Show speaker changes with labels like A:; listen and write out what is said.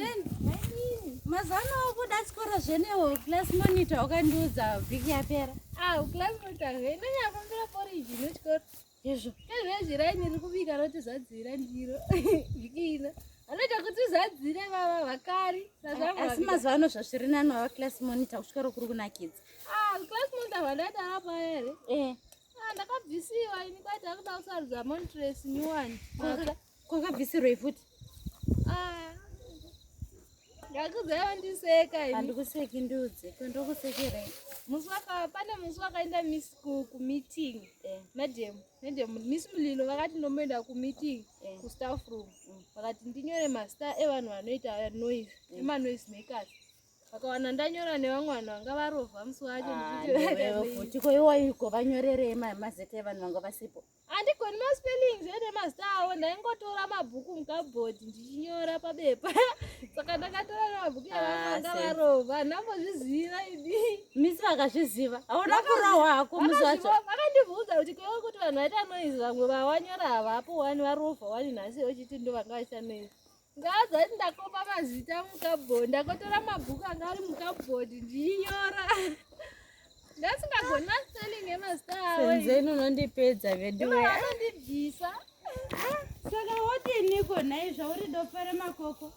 A: then mazano okuda chikora zvenewo class monitor wakandiudza vhiki yapera.
B: Class monitor ndanyafambira porridge nechikora.
A: Izvo.
B: Zvezviraini riri kubika roti zadzira ndiro. Vhiki ino. Anoita kuti zadzire baba vakari.
A: Asi mazuva ano zvazviri nani wava class monitor kusvika rokuri kunakidza.
B: Class monitor vandada apa here. Ndakabvisiwa ini kwati akuda kusarudza montres nyuwani.
A: Kwakabvisirwei futi?
B: Ndakuzaiva ndiseka ini.
A: Handikuseki ndiudze. Ndokusekerei?
B: Pane musi wakaenda miss kumeeting. Madam miss Mulilo vakati ndomboenda kumeeting kustaff room. Vakati ndinyore mazita evanhu vanoita noise, ema-noise makers. Vakawana ndanyora nevamwe vanhu vanga varovha musi wacho.
A: Futi koiwaiko vanyorerei mazita evanhu vanga vasipo?
B: Handigoni maspellings nemazita avo, ndaingotora mabhuku mukabhodhi ndichinyora pabepa. Saka ndakatora mabhuku evamwe vanga varovha, ndambozviziva ini.
A: Misi vakazviziva? Hauna kurohwa hako musi wacho?
B: Vakandibvunza kuti kwewo kuti vanhu vaita noise vamwe vavanyora havapo, wani varovha, wani nhasi uchiti ndo vanga vaita noise. Ngazati ndakopa mazita mukabhodhi, ndakotora mabhuku anga ari mukabhodhi ndichinyora. Ndasingagoni maspelling emazita avo.
A: Senzeni unondipedza veduwe.
B: Vanondibvisa.
A: Saka wodiniko nhai zvauri ndopere makoko?